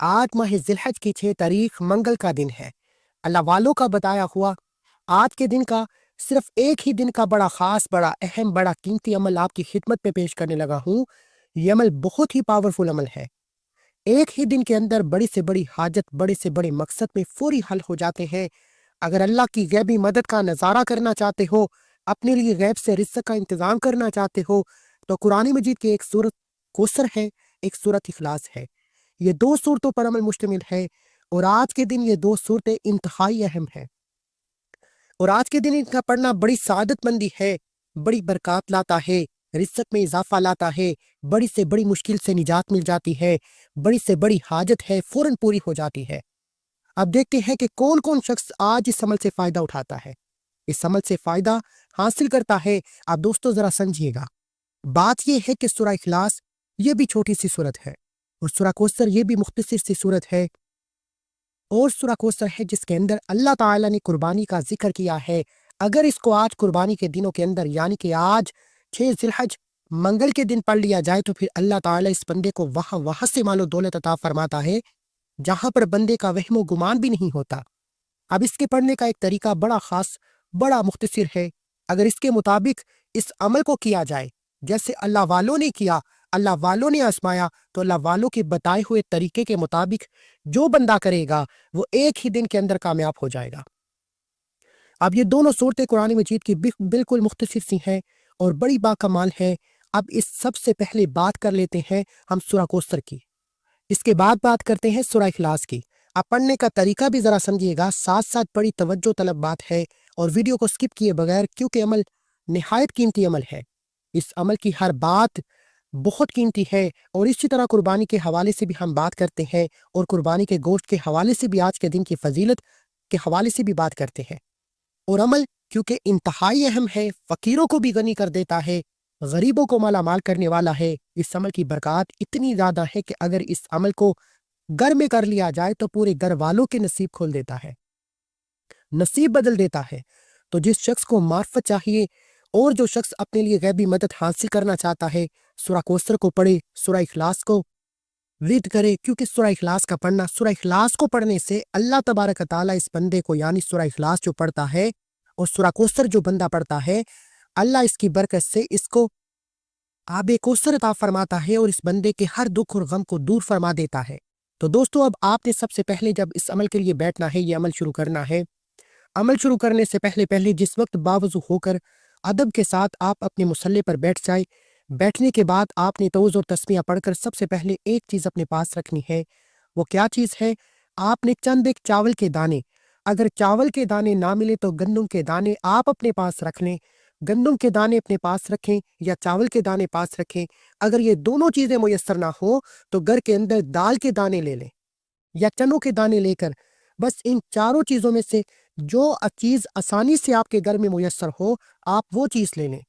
आज माह ज़िलहज की 6 तारीख मंगल का दिन है। अल्लाह वालों का बताया हुआ आज के दिन का सिर्फ एक ही दिन का बड़ा खास, बड़ा अहम, बड़ा कीमती अमल आपकी खिदमत में पेश करने लगा हूँ। ये अमल बहुत ही पावरफुल अमल है। एक ही दिन के अंदर बड़ी से बड़ी हाजत, बड़े से बड़े मकसद में फौरी हल हो जाते हैं। अगर अल्लाह की गैबी मदद का नज़ारा करना चाहते हो, अपने लिए गैब से रिज़्क़ का इंतज़ाम करना चाहते हो, तो कुरान मजीद की एक सूरत कौसर है, एक सूरत इखलास है। ये 2 सूरतों पर अमल मुश्तमिल है और आज के दिन ये 2 सूरतें इंतहाई अहम हैं। और आज के दिन इनका पढ़ना बड़ी सआदतमंदी है, बड़ी बरकत लाता है, रिज़्क़ में इजाफा लाता है, बड़ी से बड़ी मुश्किल से निजात मिल जाती है, बड़ी से बड़ी हाजत है फ़ौरन पूरी हो जाती है। अब देखते हैं कि कौन कौन शख्स आज इस अमल से फ़ायदा उठाता है, इस अमल से फ़ायदा हासिल करता है। आप दोस्तों ज़रा समझिएगा। बात यह है कि सूरह इखलास ये भी छोटी सी सूरत है और सूरह कौसर ये भी मुख्तसर सी सूरत है और सूरह कौसर है जिसके अंदर अल्लाह ताला ने कुर्बानी का जिक्र किया है। अगर इसको आज कुर्बानी के दिनों के अंदर यानी कि आज 6 ज़िलहज मंगल के दिन पढ़ लिया जाए तो फिर अल्लाह ताला इस बंदे को वहाँ से मालो दौलत अता फरमाता है जहाँ पर बंदे का वहमो गुमान भी नहीं होता। अब इसके पढ़ने का एक तरीका बड़ा ख़ास, बड़ा मुख्तसर है। अगर इसके मुताबिक इस अमल को किया जाए जैसे अल्लाह वालों ने किया, अल्लाह वालों ने आजमाया, तो अल्लाह वालों के बताए हुए तरीके के मुताबिक जो बंदा करेगा वो एक ही दिन के अंदर कामयाब हो जाएगा। अब ये दोनों सूरतें कुरान मजीद की बिल्कुल मुख्तसर सी हैं और बड़ी बाकमाल हैं। अब इस सबसे पहले बात कर लेते हैं हम सूरह कौसर की, इसके बाद बात करते हैं सूरह इखलास की। आप पढ़ने का तरीका भी ज़रा समझिएगा, साथ साथ बड़ी तवज्जो तलब बात है और वीडियो को स्किप किए बगैर, क्योंकि अमल निहायत कीमती अमल है। इस अमल की हर बात बहुत कीमती है और इसी तरह कुर्बानी के हवाले से भी हम बात करते हैं और कुर्बानी के गोश्त के हवाले से भी आज के दिन की फजीलत के हवाले से भी बात करते हैं। और अमल क्योंकि इंतहाई अहम है, फ़कीरों को भी गनी कर देता है, गरीबों को माला माल करने वाला है। इस अमल की बरकत इतनी ज़्यादा है कि अगर इस अमल को घर में कर लिया जाए तो पूरे घर वालों के नसीब खोल देता है, नसीब बदल देता है। तो जिस शख्स को मार्फत चाहिए और जो शख्स अपने लिए गैबी मदद हासिल करना चाहता है, सूरह कौसर को पढ़े, सूरह इखलास को विद करे, क्योंकि सूरह इखलास का पढ़ना, सूरह इखलास को पढ़ने से अल्लाह तबारक ताला इस बंदे को, यानी सूरह इखलास जो पढ़ता है और सूरह कौसर जो बंदा पढ़ता है, अल्लाह इसकी बरकत से इसको आबे कौसर अता फरमाता है और इस बंदे के हर दुख और गम को दूर फरमा देता है। तो दोस्तों, अब आपने सबसे पहले जब इस अमल के लिए बैठना है, ये अमल शुरू करना है, अमल शुरू करने से पहले पहले जिस वक्त बावजू होकर अदब के साथ आप अपने मुसल्ले पर बैठ जाए, बैठने के बाद आपने तौज़ और तस्मीयाँ पढ़कर सबसे पहले एक चीज़ अपने पास रखनी है। वो क्या चीज़ है? आपने चंद एक चावल के दाने, अगर चावल के दाने ना मिले तो गंदम के दाने आप अपने पास रख लें। गंदम के दाने अपने पास रखें या चावल के दाने पास रखें। अगर ये दोनों चीज़ें मुयस्सर ना हो तो घर के अंदर दाल के दाने ले लें या चनों के दाने लेकर, बस इन चारों चीज़ों में से जो चीज़ आसानी से आपके घर में मुयस्सर हो, आप वो चीज़ ले लें।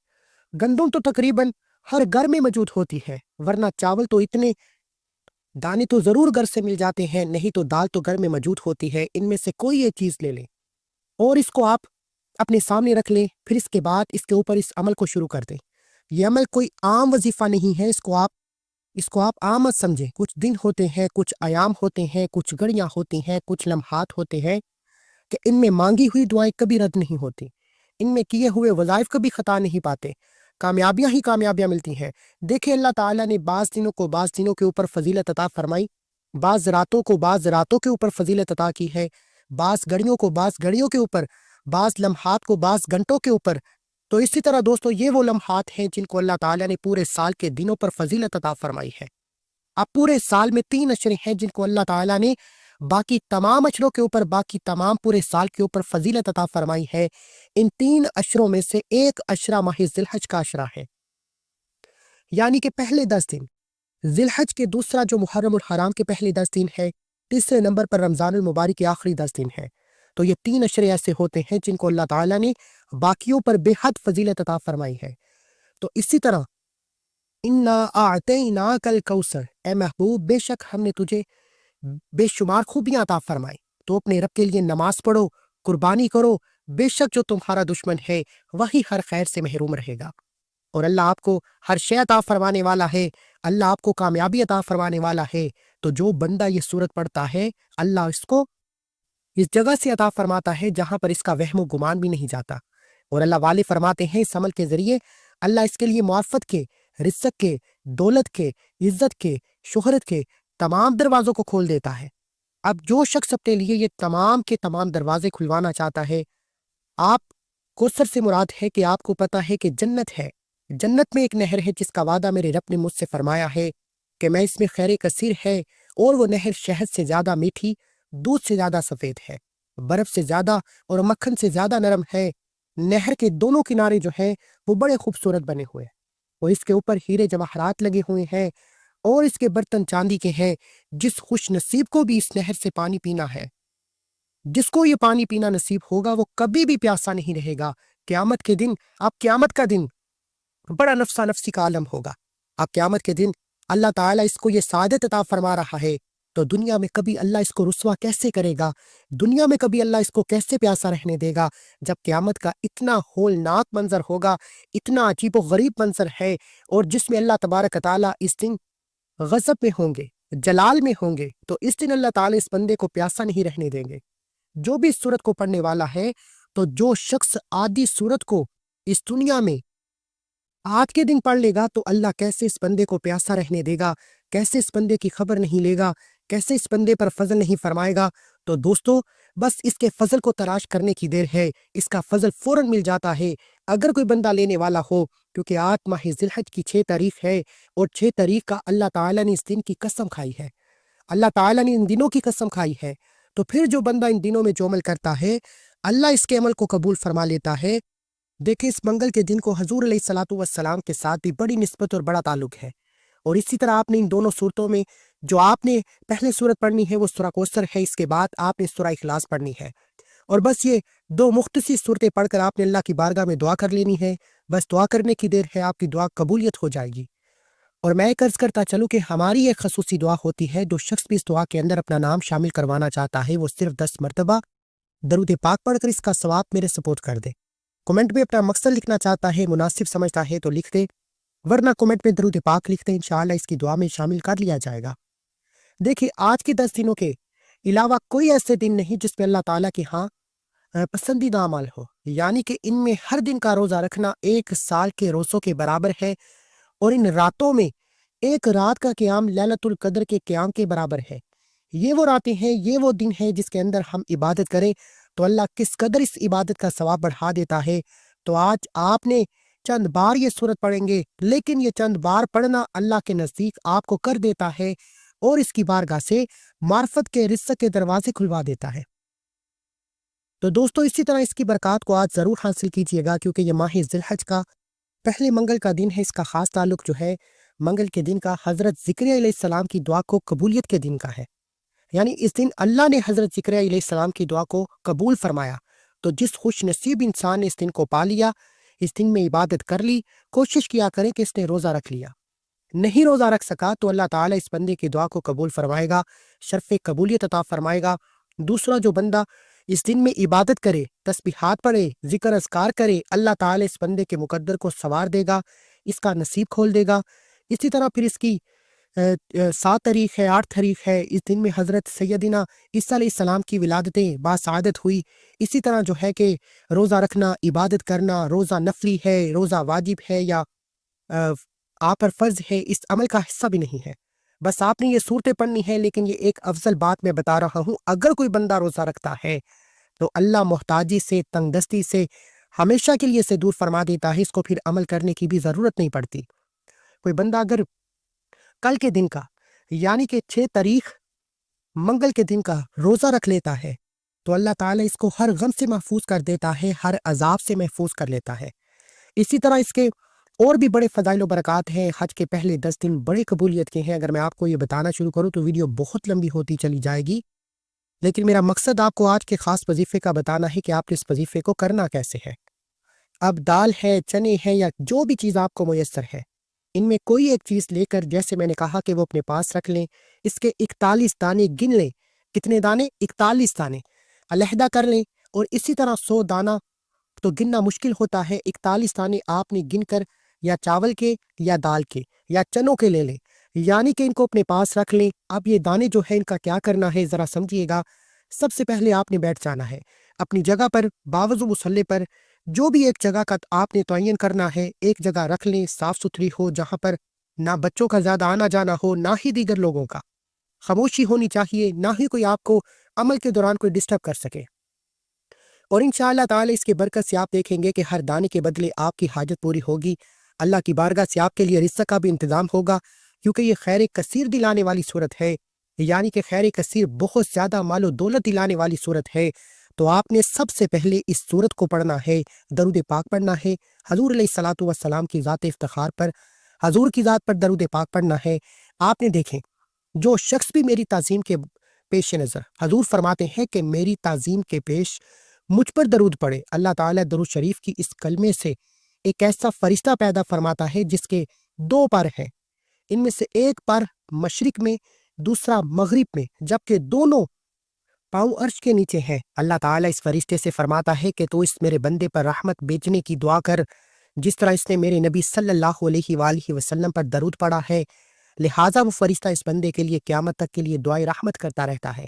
गंदम तो तकरीबन हर घर में मौजूद होती है, वरना चावल तो इतने दाने तो ज़रूर घर से मिल जाते हैं, नहीं तो दाल तो घर में मौजूद होती है। इनमें से कोई एक चीज़ ले लें और इसको आप अपने सामने रख लें। फिर इसके बाद इसके ऊपर इस अमल को शुरू कर दें। यह अमल कोई आम वजीफ़ा नहीं है, इसको आप आम मत समझें। कुछ दिन होते हैं, कुछ आयाम होते हैं, कुछ घड़ियाँ होती हैं, कुछ लम्हात होते हैं कि इनमें मांगी हुई दुआएं कभी रद्द नहीं होती, इनमें किए हुए वज़ाइफ कभी ख़ता नहीं पाते, कामयाबियाँ ही कामयाबियाँ मिलती हैं। देखिए, अल्लाह ताला ने बाज़ दिनों को बाज़ दिनों के ऊपर फजीलत अता फरमाई, बाज़ रातों को बाज़ रातों के ऊपर फजीलत अता की है, बाज़ घड़ियों को बाज़ घड़ियों के ऊपर, बाज़ लम्हात को बाज़ घंटों के ऊपर। तो इसी तरह दोस्तों, ये वो लम्हात हैं जिनको अल्लाह ताला ने पूरे साल के दिनों पर फजीलत अता फरमाई है। अब पूरे साल में 3 अशरे हैं जिनको अल्लाह ताला ने बाकी तमाम अशरों के ऊपर, बाकी तमाम पूरे साल के ऊपर फजीलत अता फरमाई है। इन 3 अशरों में से एक अशरा माह ज़िलहज का अशरा है, यानी कि पहले 10 दिन ज़िलहज के, दूसरा जो मुहर्रम और हराम के पहले 10 दिन है, तीसरे नंबर पर रमज़ान अल मुबारक के आखिरी 10 दिन है। तो ये 3 अशरे ऐसे होते हैं जिनको अल्लाह ताला ने बाकियों पर बेहद फजीलत अता फरमाई है। तो इसी तरह इन्ना आतैना कल कौसर, ए महबूब बेशक हमने तुझे बेशुमार खूबियां अता फरमाई। तो अपने रब के लिए नमाज पढ़ो, कुर्बानी करो, बेशक जो तुम्हारा दुश्मन है वही हर खैर से महरूम रहेगा। اور اللہ آپ کو ہر شے عطا فرمانے والا ہے، اللہ آپ کو کامیابی عطا فرمانے والا ہے، تو جو بندہ یہ سورت پڑھتا ہے اللہ اس کو اس جگہ سے عطا فرماتا ہے جہاں پر اس کا وہم و گمان بھی نہیں جاتا۔ اور اللہ والے فرماتے ہیں اس عمل کے ذریعے اللہ اس کے لیے معافت کے، رزق کے، دولت کے، عزت کے، شہرت کے تمام دروازوں کو کھول دیتا ہے۔ اب جو شخص اپنے لیے یہ تمام کے تمام دروازے کھلوانا چاہتا ہے، آپ کوثر سے مراد ہے کہ آپ کو پتا ہے کہ جنت ہے، جنت میں ایک نہر ہے جس کا وعدہ میرے رب نے مجھ سے فرمایا ہے کہ میں اس میں خیر کثیر ہے، اور وہ نہر شہد سے زیادہ میٹھی، دودھ سے زیادہ سفید ہے، برف سے زیادہ اور مکھن سے زیادہ نرم ہے۔ نہر کے دونوں کنارے جو ہیں وہ بڑے خوبصورت بنے ہوئے ہیں، اور اس کے اوپر ہیرے جواہرات لگے ہوئے ہیں، اور اس کے برتن چاندی کے ہیں۔ جس خوش نصیب کو بھی اس نہر سے پانی پینا ہے، جس کو یہ پانی پینا نصیب ہوگا، وہ کبھی بھی پیاسا نہیں رہے گا۔ قیامت کے دن، اب قیامت کا دن بڑا نفسا نفسی کا عالم ہوگا۔ اب قیامت کے دن اللہ تعالیٰ اس کو یہ سعادت عطا فرما رہا ہے، تو دنیا میں کبھی اللہ اس کو رسوا کیسے کرے گا؟ دنیا میں کبھی اللہ اس کو کیسے پیاسا رہنے دے گا؟ جب قیامت کا اتنا ہولناک منظر ہوگا، اتنا عجیب و غریب منظر ہے، اور جس میں اللہ تبارک تعالیٰ اس دن غضب میں ہوں گے، جلال میں ہوں گے، تو اس دن اللہ تعالیٰ اس بندے کو پیاسا نہیں رہنے دیں گے۔ جو بھی اس سورت کو پڑھنے والا ہے، تو جو شخص آدھی سورت کو اس دنیا میں آج کے دن پڑھ لے گا، تو اللہ کیسے اس بندے کو پیاسا رہنے دے گا، کیسے اس بندے کی خبر نہیں لے گا، کیسے اس بندے پر فضل نہیں فرمائے گا۔ تو دوستو، بس اس کے فضل کو تلاش کرنے کی دیر ہے، اس کا فضل فوراً مل جاتا ہے اگر کوئی بندہ لینے والا ہو، کیونکہ آج ماہ ذی الحج کی 6 تاریخ ہے، اور 6 تاریخ کا اللہ تعالیٰ نے اس دن کی قسم کھائی ہے، اللہ تعالیٰ نے ان دنوں کی قسم کھائی ہے۔ تو پھر جو بندہ ان دنوں میں جو عمل کرتا ہے، اللہ اس کے عمل کو قبول فرما لیتا ہے۔ دیکھیں، اس منگل کے دن کو حضور علیہ الصلوۃ والسلام کے ساتھ بھی بڑی نسبت اور بڑا تعلق ہے، اور اسی طرح آپ نے ان دونوں صورتوں میں جو آپ نے پہلے صورت پڑھنی ہے وہ سورہ کوثر ہے، اس کے بعد آپ نے سورہ اخلاص پڑھنی ہے، اور بس یہ 2 مختصر صورتیں پڑھ کر آپ نے اللہ کی بارگاہ میں دعا کر لینی ہے۔ بس دعا کرنے کی دیر ہے، آپ کی دعا قبولیت ہو جائے گی۔ اور میں عرض کرتا چلوں کہ ہماری ایک خصوصی دعا ہوتی ہے، جو شخص بھی اس دعا کے اندر اپنا نام شامل کروانا چاہتا ہے، وہ صرف 10 مرتبہ درود پاک پڑھ کر اس کا ثواب میرے سپورٹ کر دے۔ کمنٹ میں اپنا مقصد لکھنا چاہتا ہے، مناسب سمجھتا ہے تو لکھ دے، ورنہ کمنٹ میں درود پاک لکھ دے، انشاءاللہ اس کی دعا میں شامل کر لیا جائے گا۔ دیکھیے، آج کے 10 دنوں کے علاوہ کوئی ایسے دن نہیں جس پہ اللہ تعالیٰ کے ہاں پسندیدہ عمل ہو، یعنی کہ ان میں ہر دن کا روزہ رکھنا 1 سال کے روزوں کے برابر ہے، اور ان راتوں میں ایک رات کا قیام لیلۃ القدر کے قیام کے برابر ہے۔ یہ وہ راتیں ہیں، یہ وہ دن ہے جس کے اندر ہم عبادت کریں تو اللہ کس قدر اس عبادت کا ثواب بڑھا دیتا ہے۔ تو آج آپ نے چند بار یہ سورت پڑھیں گے، لیکن یہ چند بار پڑھنا اللہ کے نزدیک آپ کو کر دیتا ہے، اور اس کی بارگاہ سے معرفت کے، رزق کے دروازے کھلوا دیتا ہے۔ تو دوستو، اسی طرح اس کی برکات کو آج ضرور حاصل کیجیے گا، کیونکہ یہ ماہ ذی الحج کا پہلے منگل کا دن ہے۔ اس کا خاص تعلق جو ہے منگل کے دن کا حضرت زکریا علیہ السلام کی دعا کو قبولیت کے دن کا ہے، یعنی اس دن اللہ نے حضرت زکریا علیہ السلام کی دعا کو قبول فرمایا۔ تو جس خوش نصیب انسان نے اس دن کو پا لیا، اس دن میں عبادت کر لی، کوشش کیا کریں کہ اس نے روزہ رکھ لیا۔ نہیں روزہ رکھ سکا تو اللہ تعالیٰ اس بندے کی دعا کو قبول فرمائے گا، شرف قبولیت عطا فرمائے گا۔ دوسرا، جو بندہ اس دن میں عبادت کرے، تسبیحات پڑھے، ذکر اذکار کرے، اللہ تعالیٰ اس بندے کے مقدر کو سنوار دے گا، اس کا نصیب کھول دے گا۔ اسی طرح پھر اس کی 7 تاریخ ہے، 8 تاریخ ہے، اس دن میں حضرت سیدنا عیسیٰ علیہ السلام کی ولادتیں باسعادت ہوئی۔ اسی طرح جو ہے کہ روزہ رکھنا، عبادت کرنا، روزہ نفلی ہے، روزہ واجب ہے یا آپ پر فرض ہے، اس عمل کا حصہ بھی نہیں ہے۔ بس آپ نے یہ صورتیں پڑھنی ہے، لیکن یہ ایک افضل بات میں بتا رہا ہوں، اگر کوئی بندہ روزہ رکھتا ہے تو اللہ محتاجی سے، تنگ دستی سے ہمیشہ کے لیے سے دور فرما دیتا ہے، اس کو پھر عمل کرنے کی بھی ضرورت نہیں پڑتی۔ کوئی بندہ اگر کل کے دن کا، یعنی کہ 6 تاریخ منگل کے دن کا روزہ رکھ لیتا ہے تو اللہ تعالیٰ اس کو ہر غم سے محفوظ کر دیتا ہے، ہر عذاب سے محفوظ کر لیتا ہے۔ اسی طرح اس کے اور بھی بڑے فضائل و برکات ہیں۔ حج کے پہلے 10 دن بڑے قبولیت کے ہیں، اگر میں آپ کو یہ بتانا شروع کروں تو ویڈیو بہت لمبی ہوتی چلی جائے گی، لیکن میرا مقصد آپ کو آج کے خاص وظیفے کا بتانا ہے کہ آپ نے اس وظیفے کو کرنا کیسے ہے۔ اب دال ہے، چنے ہیں، یا جو بھی چیز آپ کو میسر ہے، ان میں کوئی ایک چیز لے کر، جیسے میں نے کہا کہ وہ اپنے پاس رکھ لیں، اس کے 41 دانے گن لیں۔ کتنے دانے؟ 41 دانے علیحدہ کر لیں، اور اسی طرح 100 دانہ تو گننا مشکل ہوتا ہے، 41 دانے آپ نے گن کر یا چاول کے یا دال کے یا چنوں کے لے لیں، یعنی کہ ان کو اپنے پاس رکھ لیں۔ اب یہ دانے جو ہے ان کا کیا کرنا ہے ذرا سمجھیے گا۔ سب سے پہلے آپ نے بیٹھ جانا ہے اپنی جگہ پر، باوضو مصلے پر، جو بھی ایک جگہ کا آپ نے تعین کرنا ہے، ایک جگہ رکھ لیں صاف ستھری ہو، جہاں پر نہ بچوں کا زیادہ آنا جانا ہو، نہ ہی دیگر لوگوں کا۔ خاموشی ہونی چاہیے، نہ ہی کوئی آپ کو عمل کے دوران کوئی ڈسٹرب کر سکے۔ اور انشاءاللہ تعالی اس کی برکت سے آپ دیکھیں گے کہ ہر دانے کے بدلے آپ کی حاجت پوری ہوگی۔ اللہ کی بارگاہ سے آپ کے لیے رزق کا بھی انتظام ہوگا، کیونکہ یہ خیر کثیر دلانے والی صورت ہے، یعنی کہ خیر کثیر بہت زیادہ مال و دولت دلانے والی صورت ہے۔ تو آپ نے سب سے پہلے اس صورت کو پڑھنا ہے، درود پاک پڑھنا ہے حضور علیہ الصلوۃ والسلام کی ذات افتخار پر، حضور کی ذات پر درود پاک پڑھنا ہے۔ آپ نے دیکھیں جو شخص بھی میری تعظیم کے پیش نظر، حضور فرماتے ہیں کہ میری تعظیم کے پیش مجھ پر درود پڑے، اللہ تعالیٰ درود شریف کی اس کلمے سے ایک ایسا فرشتہ پیدا فرماتا ہے جس کے 2 پر ہیں، ان میں سے ایک پر مشرق میں، دوسرا مغرب میں، جبکہ دونوں پاؤں عرش کے نیچے ہیں۔ اللہ تعالیٰ اس فرشتے سے فرماتا ہے کہ تو اس میرے بندے پر رحمت بھیجنے کی دعا کر، جس طرح اس نے میرے نبی صلی اللہ علیہ وآلہ وسلم پر درود پڑھا ہے، لہٰذا وہ فرشتہ اس بندے کے لیے قیامت تک کے لیے دعائے رحمت کرتا رہتا ہے۔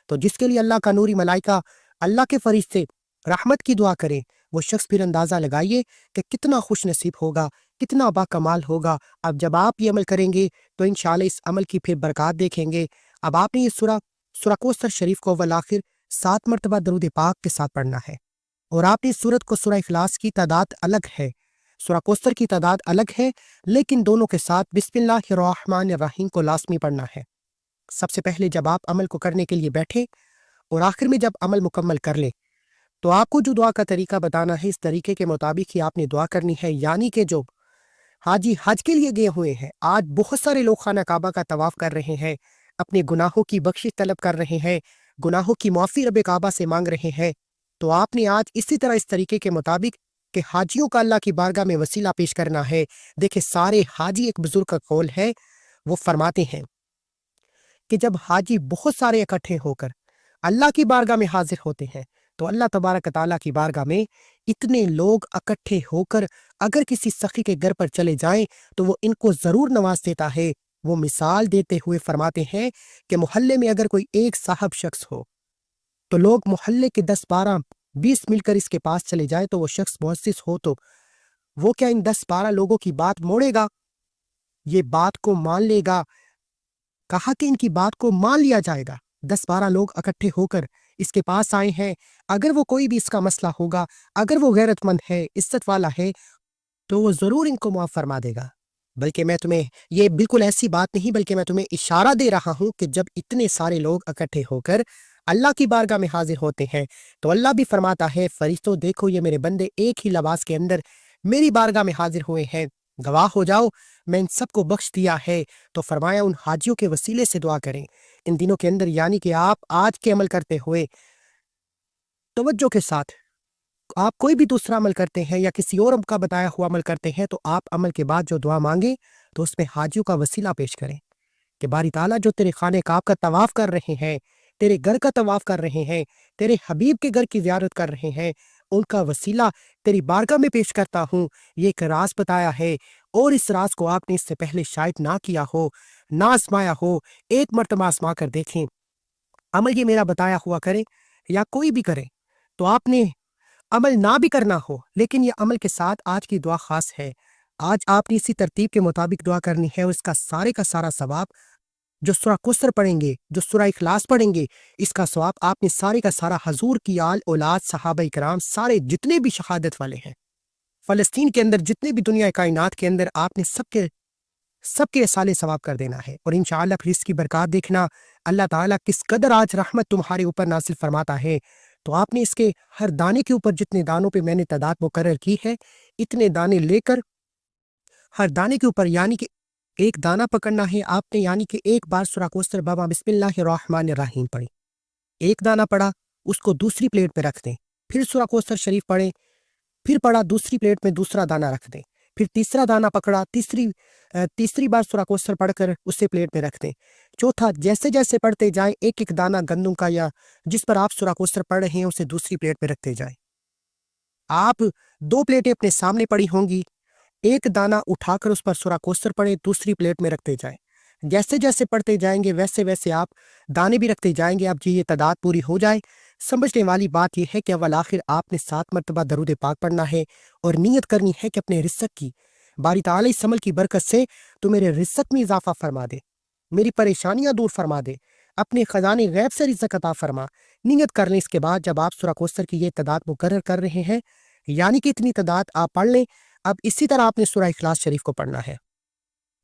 تو جس کے لیے اللہ کا نوری ملائکہ، اللہ کے فرشتے رحمت کی دعا کریں، وہ شخص پھر اندازہ لگائیے کہ کتنا خوش نصیب ہوگا، کتنا باکمال ہوگا۔ اب جب آپ یہ عمل کریں گے تو انشاءاللہ اس عمل کی پھر برکات دیکھیں گے۔ اب آپ نے یہ سورہ کوثر شریف کو والآخر 7 مرتبہ درود پاک کے ساتھ پڑھنا ہے، اور آپ نے اس سورت کو سورہ اخلاص کی تعداد الگ ہے، سورہ کوثر کی تعداد الگ ہے، لیکن دونوں کے ساتھ بسم اللہ الرحمن الرحیم کو لازمی پڑھنا ہے۔ سب سے پہلے جب آپ عمل کو کرنے کے لیے بیٹھیں اور آخر میں جب عمل مکمل کر لیں تو آپ کو جو دعا کا طریقہ بتانا ہے، اس طریقے کے مطابق ہی آپ نے دعا کرنی ہے۔ یعنی کہ جو حاجی حج کے لیے گئے ہوئے ہیں، آج بہت سارے لوگ خانہ کعبہ کا طواف کر رہے ہیں، اپنے گناہوں کی بخشش طلب کر رہے ہیں، گناہوں کی معافی رب کعبہ سے مانگ رہے ہیں۔ تو آپ نے آج اسی طرح اس طریقے کے مطابق کہ حاجیوں کا اللہ کی بارگاہ میں وسیلہ پیش کرنا ہے۔ دیکھیں سارے حاجی، ایک بزرگ کا قول ہے، وہ فرماتے ہیں کہ جب حاجی بہت سارے اکٹھے ہو کر اللہ کی بارگاہ میں حاضر ہوتے ہیں تو اللہ تبارک تعالیٰ کی بارگاہ میں اتنے لوگ اکٹھے ہو کر اگر کسی سخی کے گھر پر چلے جائیں تو وہ ان کو ضرور نواز دیتا ہے۔ وہ مثال دیتے ہوئے فرماتے ہیں کہ محلے میں اگر کوئی ایک صاحب شخص ہو تو لوگ محلے کے 10 12 20 مل کر اس کے پاس چلے جائیں تو وہ شخص مؤسس ہو تو وہ کیا ان 10 12 لوگوں کی بات موڑے گا؟ یہ بات کو مان لے گا۔ کہا کہ ان کی بات کو مان لیا جائے گا۔ 10 12 لوگ اکٹھے ہو کر اس کے پاس آئے ہیں، اگر وہ کوئی بھی اس کا مسئلہ ہوگا، اگر وہ غیرت مند ہے، عزت والا ہے، تو وہ ضرور ان کو معاف فرما دے گا۔ بلکہ میں تمہیں یہ بالکل ایسی بات نہیں، بلکہ میں تمہیں اشارہ دے رہا ہوں کہ جب اتنے سارے لوگ اکٹھے ہو کر اللہ کی بارگاہ میں حاضر ہوتے ہیں تو اللہ بھی فرماتا ہے فرشتوں دیکھو یہ میرے بندے ایک ہی لباس کے اندر میری بارگاہ میں حاضر ہوئے ہیں، گواہ ہو جاؤ میں ان سب کو بخش دیا ہے۔ تو فرمایا ان حاجیوں کے وسیلے سے دعا کریں ان دنوں کے اندر، یعنی کہ آپ آج کے عمل کرتے ہوئے توجہ کے ساتھ آپ کوئی بھی دوسرا عمل کرتے ہیں یا کسی اور کا بتایا ہوا عمل کرتے ہیں تو آپ عمل کے بعد جو دعا مانگیں تو اس میں حاجیوں کا وسیلہ پیش کریں کہ باری تعالیٰ جو تیرے خانہ کعبہ کا طواف کر رہے ہیں، تیرے گھر کا طواف کر رہے ہیں، تیرے حبیب کے گھر کی زیارت کر رہے ہیں، ان کا وسیلہ تیری بارگاہ میں پیش کرتا ہوں۔ یہ ایک راز بتایا ہے اور اس راز کو آپ نے اس سے پہلے شاید نہ کیا ہو، نہ آزمایا ہو، ایک مرتبہ آزما کر دیکھیں۔ عمل یہ میرا بتایا ہوا کرے یا کوئی بھی کرے تو آپ نے عمل نہ بھی کرنا ہو، لیکن یہ عمل کے ساتھ آج کی دعا خاص ہے۔ آج آپ نے اسی ترتیب کے مطابق دعا کرنی ہے اور اس کا سارا ثواب جو سورہ کوثر پڑھیں گے، جو سورہ اخلاص پڑھیں گے، اس کا ثواب آپ نے سارے کا سارا حضور کی آل اولاد صحابہ کرام سارے جتنے بھی شہادت والے ہیں فلسطین کے اندر، جتنے بھی دنیا کائنات کے اندر، آپ نے سب کے سالے ثواب کر دینا ہے۔ اور انشاءاللہ پھر اس کی برکات دیکھنا اللہ تعالیٰ کس قدر آج رحمت تمہارے اوپر نازل فرماتا ہے۔ تو آپ نے اس کے ہر دانے کے اوپر جتنے دانوں پہ میں نے تعداد مقرر کی ہے، اتنے دانے لے کر ہر دانے کے اوپر یعنی کہ ایک دانہ پکڑنا ہے آپ نے، یعنی کہ ایک بار سورہ کوثر بابا بسم اللہ الرحمن الرحیم پڑھی، ایک دانہ پڑھا اس کو دوسری پلیٹ پہ رکھ دیں، پھر سورہ کوثر شریف پڑھیں، پھر پڑھا دوسری پلیٹ میں دوسرا دانہ رکھ دیں، پھر تیسرا دانہ پکڑا، تیسری بار سورہ کوثر پڑھ کر اسے پلیٹ میں رکھ دیں، چوتھا جیسے جیسے پڑھتے جائیں ایک ایک دانہ گندم کا یا جس پر آپ سورہ کوثر پڑھ رہے ہیں اسے دوسری پلیٹ پہ رکھتے جائیں۔ آپ 2 پلیٹیں اپنے سامنے پڑی ہوں گی، एक दाना उठाकर उस पर सूरह कौसर पढ़ें, दूसरी प्लेट में रखते जाएं। जैसे जैसे पढ़ते जाएंगे वैसे वैसे आप दाने भी रखते जाएंगे। अब जी ये तादाद पूरी हो जाए, समझने वाली बात यह है कि अव्वल आखिर आपने 7 मरतबा दरूद पाक पढ़ना है और नीयत करनी है कि अपने रिज़्क़ की, बारी ताला इस अमल की बरकत से तो मेरे रिज़्क़ में इजाफा फरमा दे, मेरी परेशानियां दूर फरमा दे, अपने खजाने गैब से रिज़्क़ अता फरमा। नियत कर लें। इसके बाद जब आप सूरह कौसर की ये तादाद मुकर्रर कर रहे हैं, यानी कि इतनी तादाद आप पढ़ लें, अब इसी तरह आपने सूरह इखलास शरीफ को पढ़ना है।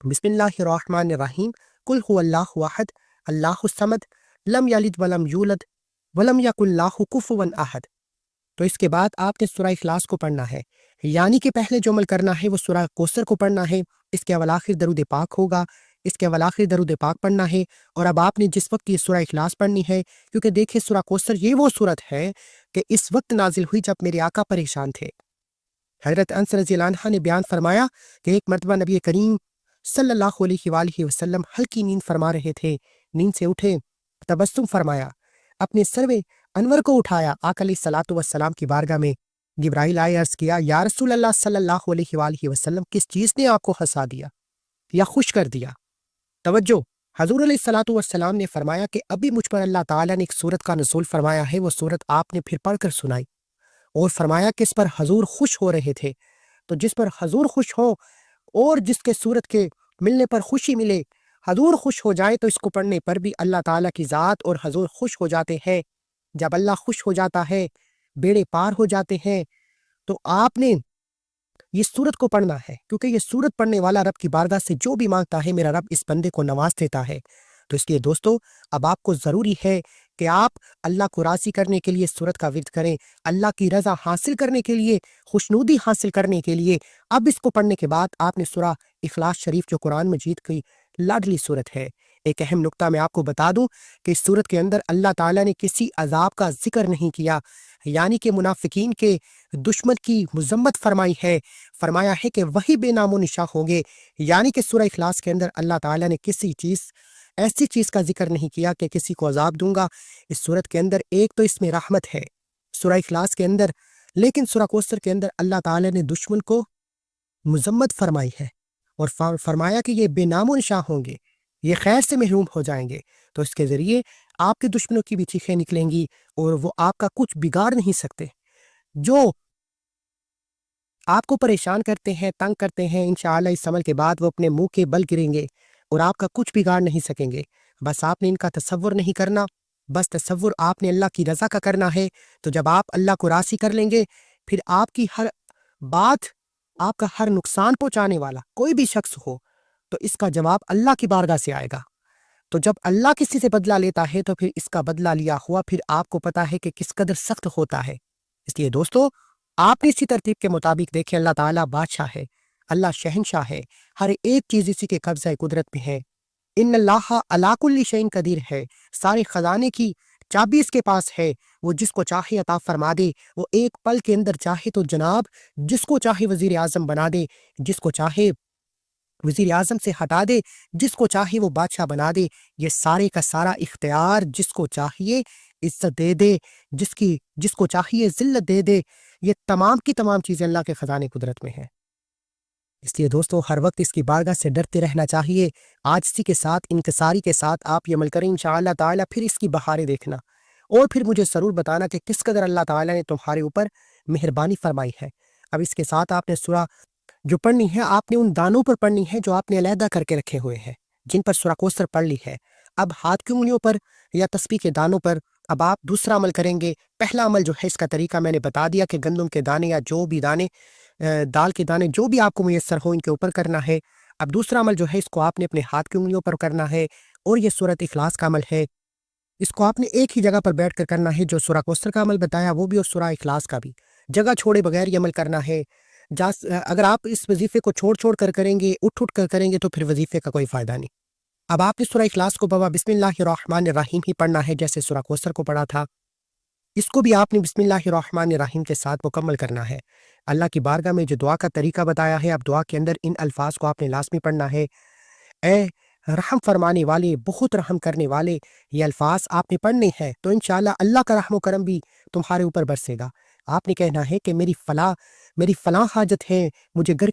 बिस्मिल्लाहिर्रहमानिर्रहीम, कुल हुवल्लाहु अहद, अल्लाहुस समद, लम यलिद वलम यूलद वलम यकुल लाहु कुफुवन अहद। तो इसके बाद आपने सूरह इखलास को पढ़ना है, यानी कि पहले जो अमल करना है वो सूरह कौसर को पढ़ना है। इसके अवल आखिर दरूद पाक होगा, इसके अवल आखिर दरूद पाक पढ़ना है। और अब आपने जिस वक्त ये सूरह इखलास पढ़नी है, क्योंकि देखिए सूरह कौसर ये वो सूरत है कि इस वक्त नाजिल हुई जब मेरे आका परेशान थे। हज़रत अनस रज़ियल्लाहु अन्हु ने बयान फरमाया कि एक मरतबा नबी करीम सल्लल्लाहु अलैहि वसल्लम हल्की नींद फरमा रहे थे। नींद से उठे, तबस्सुम फरमाया, अपने सर्वे अनवर को उठाया, आका अलैहिस्सलातु वस्सलाम की बारगाह में जिब्राइल आए, अर्ज़ किया, या रसूल अल्लाह सल्लल्लाहु अलैहि वसल्लम, किस चीज़ ने आपको हंसा दिया या खुश कर दिया? तवज्जो, हजूर अलैहिस्सलातु वस्सलाम ने फरमाया कि अभी मुझ पर अल्लाह ताला ने एक सूरत का नुज़ूल फरमाया है, वो सूरत आपने फिर पढ़कर सुनाई और फरमाया कि इस पर हजूर खुश हो रहे थे। तो जिस पर हजूर खुश हो और जिसके सूरत के मिलने पर खुशी मिले, हजूर खुश हो जाए, तो इसको पढ़ने पर भी अल्लाह ताला की ज़ात और हजूर खुश हो जाते हैं। जब अल्लाह खुश हो जाता है, बेड़े पार हो जाते हैं, तो आपने ये सूरत को पढ़ना है, क्योंकि ये सूरत पढ़ने वाला रब की बारगाह से जो भी मांगता है, मेरा रब इस बंदे को नवाज देता है। तो इसलिए दोस्तों, अब आपको ज़रूरी है कि आप अल्लाह को राज़ी करने के लिए सूरत का विर्द करें, अल्लाह की रज़ा हासिल करने के लिए, खुशनूदी हासिल करने के लिए। अब इसको पढ़ने के बाद आपने सूरह इखलास शरीफ, जो कुरान मजीद की लाडली सूरत है, एक अहम नुक्ता मैं आपको बता दूं कि इस सूरत के अंदर अल्लाह ताला ने किसी अजाब का जिक्र नहीं किया, यानी कि मुनाफिकीन के दुश्मन की मुज़म्मत फरमाई है। फरमाया है कि वही बेनामो निशा होंगे, यानी कि सूरह इखलास के अंदर अल्लाह ताला ने किसी ऐसी चीज़ का जिक्र नहीं किया कि किसी को अजाब दूंगा। इस सूरत के अंदर एक तो इसमें रहमत है सूरह इखलास के अंदर, लेकिन सूरह कौसर के अंदर अल्लाह ताला ने दुश्मन को मुज़म्मत फरमाई है और फरमाया कि ये बेनामो निशा होंगे, ये खैर से महरूम हो जाएंगे। तो इसके ज़रिए आपके दुश्मनों की भी चीखें निकलेंगी और वो आपका कुछ बिगाड़ नहीं सकते। जो आपको परेशान करते हैं, तंग करते हैं, इंशाअल्लाह इस अमल के बाद वो अपने मुंह के बल गिरेंगे और आपका कुछ बिगाड़ नहीं सकेंगे। बस आपने इनका तसव्वुर नहीं करना, बस तसव्वुर आपने अल्लाह की रज़ा का करना है। तो जब आप अल्लाह को राज़ी कर लेंगे, फिर आपकी हर बात, आपका हर नुकसान पहुंचाने वाला कोई भी शख्स हो, तो इसका जवाब अल्लाह की बारगाह से आएगा। तो जब अल्लाह किसी से बदला लेता है, तो फिर इसका बदला लिया हुआ फिर आपको पता है कि किस कदर सख्त होता है। इसलिए दोस्तों, आपने इसी तरतीब के मुताबिक देखें, अल्लाह ताला बादशाह है, अल्लाह शहनशाह है, हर एक चीज़ इसी के कब्ज़ा कुदरत में है। इन्नल्लाह अला कुल्ली शैइन कदीर है, सारे खजाने की चाबी इसके पास है। वो जिसको चाहे अता फरमा दे, वो एक पल के अंदर चाहे तो जनाब जिसको चाहे वजीर आजम बना दे, जिसको चाहे वजीर आजम से हटा दे, जिसको चाहे वो बादशाह बना दे। ये सारे का सारा इख्तियार जिसको चाहिए इज्जत दे दे, जिसको चाहिए जिल्लत दे दे। ये तमाम की तमाम चीज़ें अल्लाह के खजाने कुदरत में है। इसलिए दोस्तों, हर वक्त इसकी बारगाह से डरते रहना चाहिए। आजिज़ी के साथ, इंकिसारी के साथ आप ये अमल करें, इंशाअल्लाह ताला फिर इसकी बहारें देखना और फिर मुझे ज़रूर बताना कि किस कदर अल्लाह ताला ने तुम्हारे ऊपर मेहरबानी फरमाई है। अब इसके साथ आपने सूरह जो पढ़नी है, आपने उन दानों पर पढ़नी है जो आपने अलहदा करके रखे हुए हैं, जिन पर सूरह कौसर पढ़ ली है। अब हाथ की उंगलियों पर या तस्बीह के दानों पर अब आप दूसरा अमल करेंगे। पहला अमल जो है, इसका तरीका मैंने बता दिया कि गंदम के दाने या जो भी दाने, दाल के दाने जो भी आपको मुयस्सर हो, इनके ऊपर करना है। अब दूसरा अमल जो है, इसको आपने अपने हाथ की उंगलियों पर करना है और ये सूरत इखलास का अमल है, इसको आपने एक ही जगह पर बैठ कर करना है। जो सूरह कौसर का अमल बताया वो भी और सूरह इखलास का भी जगह छोड़े बगैर ये अमल करना है। अगर आप इस वजीफे को छोड़ छोड़ कर करेंगे, उठ उठ कर करेंगे, तो फिर वजीफे का कोई फ़ायदा नहीं। अब आपने सूरह इखलास को बाबा बिस्मिल्लाहिर्रहमानिर्रहीम ही पढ़ना है, जैसे सूरह कौसर को पढ़ा था। इसको भी आपने बिस्मिल्लाहिर्रहमानिर्रहीम के साथ मुकम्मल करना है। अल्लाह की बारगाह में जो दुआ का तरीका बताया है, अब दुआ के अंदर इन अल्फाज को आपने लाज़मी पढ़ना है। ए रहम फरमाने वाले, बहुत रहम करने वाले, ये अल्फाज आपने पढ़ने हैं, तो इंशाअल्लाह अल्लाह का रहम करम भी तुम्हारे ऊपर बरसेगा। आपने कहना है कि मेरी फलाह हाजत है, मुझे घर